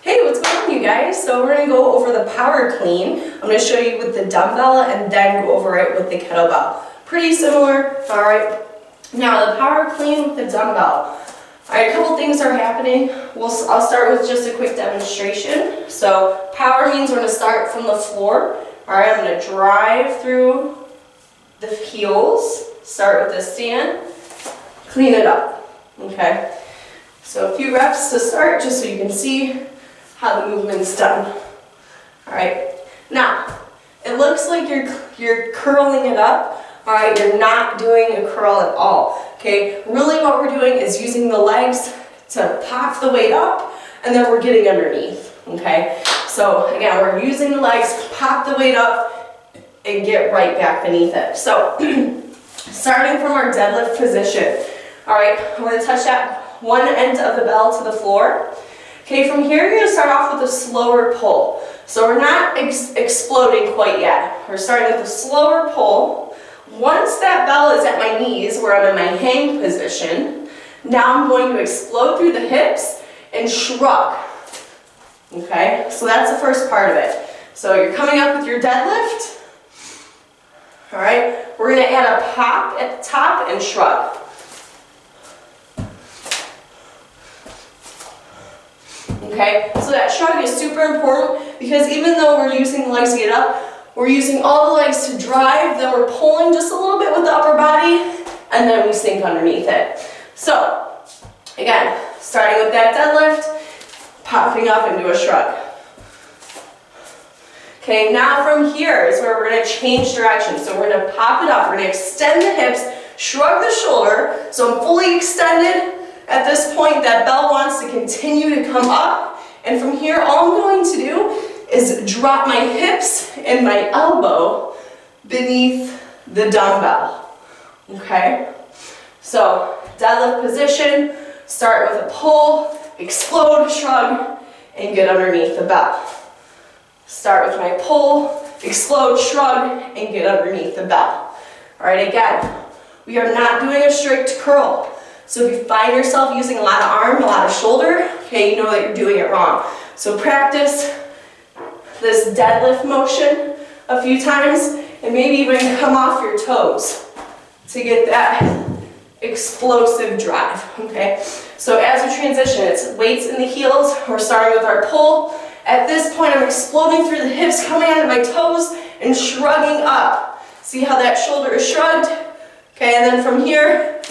Hey, what's going on, you guys? So we're going to go over the power clean. I'm going to show you with the dumbbell and then go over it with the kettlebell. Pretty similar, all right? Now the power clean with the dumbbell. All right, a couple things are happening. I'll start with just a quick demonstration. So power means we're going to start from the floor. All right, I'm going to drive through the heels, start with the stand, clean it up, okay? So a few reps to start just so you can see how the movement's done. All right, now it looks like you're curling it up. All right, you're not doing a curl at all. Okay, really what we're doing is using the legs to pop the weight up, and then we're getting underneath. Okay, so again, we're using the legs, pop the weight up, and get right back beneath it. So starting from our deadlift position. All right, I'm going to touch that one end of the bell to the floor. Okay, from here you're going to start off with a slower pull. So we're not exploding quite yet. We're starting with a slower pull. Once that bell is at my knees, where I'm in my hang position, now I'm going to explode through the hips and shrug. Okay, so that's the first part of it. So you're coming up with your deadlift. All right, we're going to add a pop at the top and shrug. Okay, so that shrug is super important because even though we're using the legs to get up, we're using all the legs to drive, then we're pulling just a little bit with the upper body, and then we sink underneath it. So, again, starting with that deadlift, popping up into a shrug. Okay, now from here is where we're going to change direction. So we're going to pop it up, we're going to extend the hips, shrug the shoulder, so I'm fully extended. At this point, that bell wants to continue to come up, and from here, all I'm going to do is drop my hips and my elbow beneath the dumbbell, okay? So, deadlift position, start with a pull, explode, shrug, and get underneath the bell. Start with my pull, explode, shrug, and get underneath the bell. All right, again, we are not doing a strict curl. So if you find yourself using a lot of arm, a lot of shoulder, okay, you know that you're doing it wrong. So practice this deadlift motion a few times and maybe even come off your toes to get that explosive drive, okay? So as we transition, it's weights in the heels. We're starting with our pull. At this point, I'm exploding through the hips, coming onto my toes and shrugging up. See how that shoulder is shrugged? Okay, and then from here,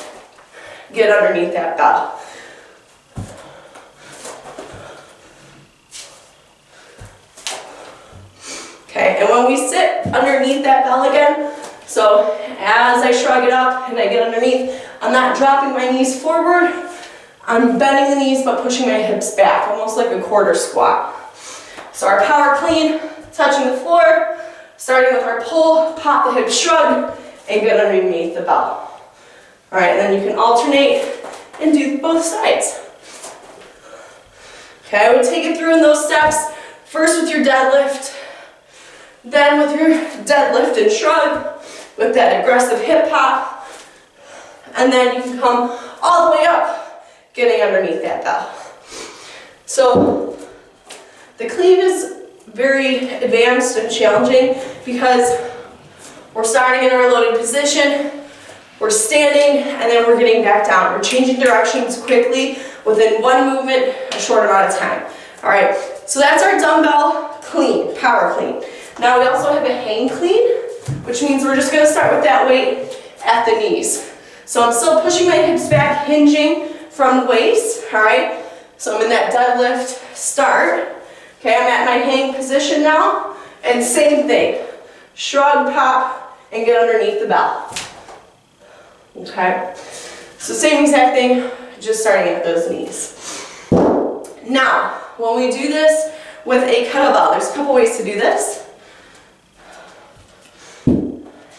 get underneath that bell. Okay, and when we sit underneath that bell again, so as I shrug it up and I get underneath, I'm not dropping my knees forward, I'm bending the knees but pushing my hips back, almost like a quarter squat. So our power clean, touching the floor, starting with our pull, pop the hips, shrug, and get underneath the bell. All right, and then you can alternate and do both sides. Okay, I would take it through in those steps. First with your deadlift, then with your deadlift and shrug, with that aggressive hip hop, and then you can come all the way up, getting underneath that bell. So the clean is very advanced and challenging because we're starting in our loaded position, we're standing, and then we're getting back down. We're changing directions quickly within one movement, a short amount of time. All right, so that's our dumbbell clean, power clean. Now we also have a hang clean, which means we're just going to start with that weight at the knees. So I'm still pushing my hips back, hinging from the waist, all right? So I'm in that deadlift start. Okay, I'm at my hang position now, and same thing. Shrug, pop, and get underneath the bell. Okay, so same exact thing, just starting at those knees. Now, when we do this with a kettlebell, there's a couple ways to do this.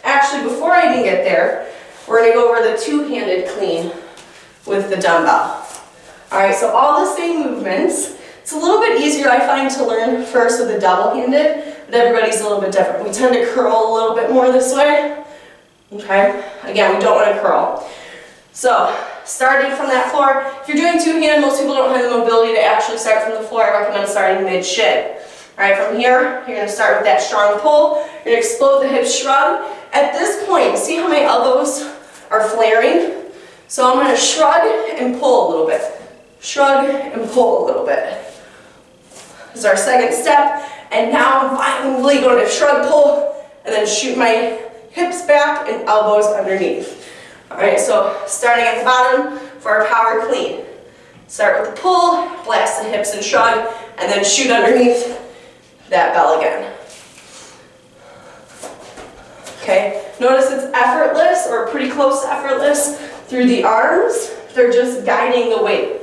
Actually, before I even get there, we're going to go over the two-handed clean with the dumbbell. All right, so all the same movements. It's a little bit easier, I find, to learn first with the double-handed, but everybody's a little bit different. We tend to curl a little bit more this way. Okay, again, we don't want to curl. So starting from that floor. If you're doing two-hand, most people don't have the mobility to actually start from the floor. I recommend starting mid-shin. All right, from here, you're going to start with that strong pull. You're going to explode the hips, shrug. At this point, see how my elbows are flaring? So I'm going to shrug and pull a little bit. Shrug and pull a little bit. This is our second step. And now I'm violently going to shrug, pull, and then shoot my hips back and elbows underneath. All right, so starting at the bottom for our power clean. Start with the pull, blast the hips and shrug, and then shoot underneath that bell again. Okay, notice it's effortless or pretty close to effortless through the arms. They're just guiding the weight.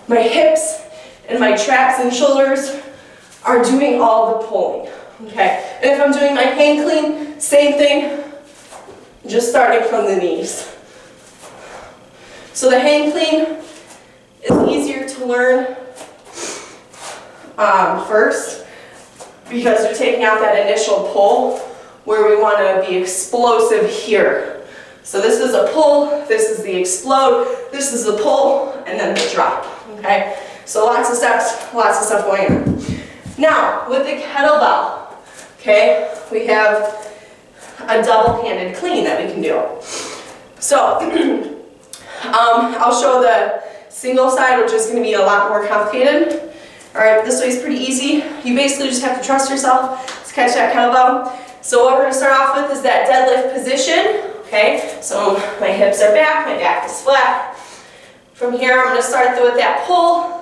My hips and my traps and shoulders are doing all the pulling. Okay, and if I'm doing my hang clean, same thing, just starting from the knees. So the hang clean is easier to learn first because you're taking out that initial pull where we want to be explosive here. So this is a pull, this is the explode, this is the pull, and then the drop. Okay, so lots of steps, lots of stuff going on. Now, with the kettlebell, okay, we have a double-handed clean that we can do. So, I'll show the single side, which is going to be a lot more complicated. All right, this way is pretty easy. You basically just have to trust yourself to catch that kettlebell. So what we're going to start off with is that deadlift position. Okay, so my hips are back, my back is flat. From here, I'm going to start with that pull.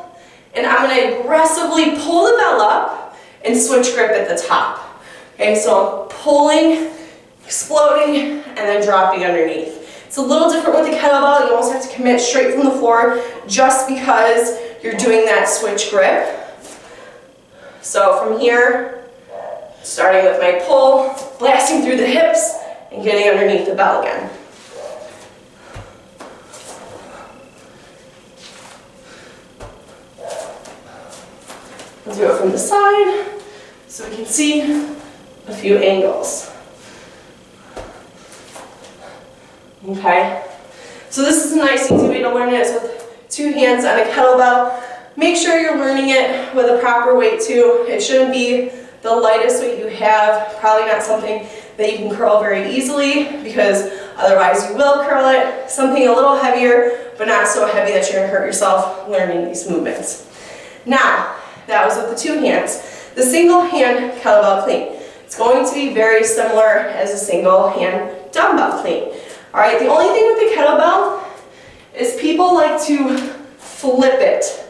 And I'm going to aggressively pull the bell up and switch grip at the top. Okay, so I'm pulling, exploding, and then dropping underneath. It's a little different with the kettlebell. You almost have to commit straight from the floor just because you're doing that switch grip. So from here, starting with my pull, blasting through the hips, and getting underneath the bell again. We'll do it from the side so we can see a few angles. Okay, so this is a nice easy way to learn it is with two hands on a kettlebell. Make sure you're learning it with a proper weight too. It shouldn't be the lightest weight you have, probably not something that you can curl very easily because otherwise you will curl it. Something a little heavier, but not so heavy that you're going to hurt yourself learning these movements. Now, that was with the two hands. The single hand kettlebell clean. It's going to be very similar as a single hand dumbbell clean. All right, the only thing with the kettlebell is people like to flip it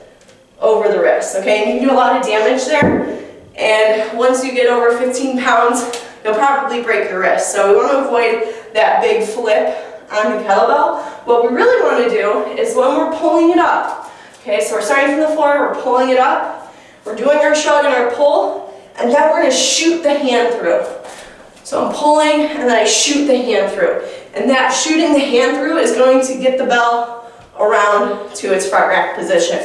over the wrist, okay? And you can do a lot of damage there. And once you get over 15 pounds, you'll probably break your wrist. So we want to avoid that big flip on the kettlebell. What we really want to do is when we're pulling it up, okay, so we're starting from the floor, we're pulling it up, we're doing our shrug and our pull, and then we're going to shoot the hand through. So I'm pulling, and then I shoot the hand through. And that shooting the hand through is going to get the bell around to its front rack position.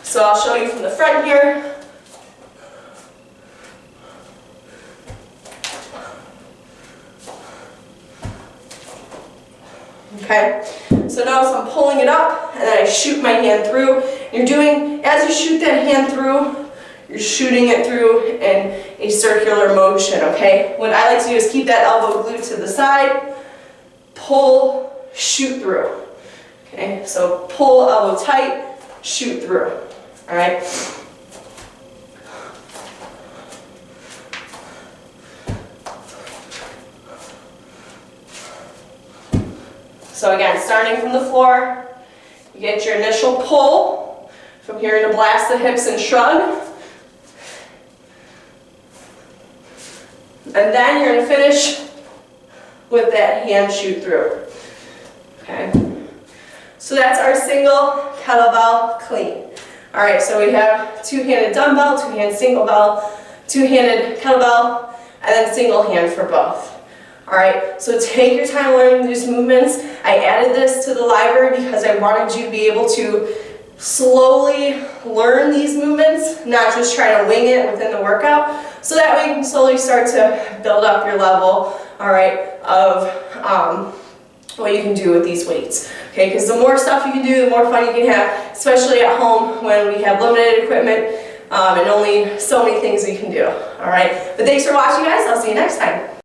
So I'll show you from the front here. Okay, so notice I'm pulling it up and then I shoot my hand through. You're doing, as you shoot that hand through, you're shooting it through in a circular motion, okay? What I like to do is keep that elbow glued to the side, pull, shoot through. Okay, so pull, elbow tight, shoot through, all right? So again, starting from the floor, you get your initial pull. From here, you're going to blast the hips and shrug. And then you're going to finish with that hand shoot through. Okay. So that's our single kettlebell clean. All right, so we have two-handed dumbbell, two-handed single bell, two-handed kettlebell, and then single hand for both. All right, so take your time learning these movements. I added this to the library because I wanted you to be able to slowly learn these movements, not just try to wing it within the workout. So that way you can slowly start to build up your level, all right, of what you can do with these weights. Okay, because the more stuff you can do, the more fun you can have, especially at home when we have limited equipment and only so many things we can do. All right, but thanks for watching, guys. I'll see you next time.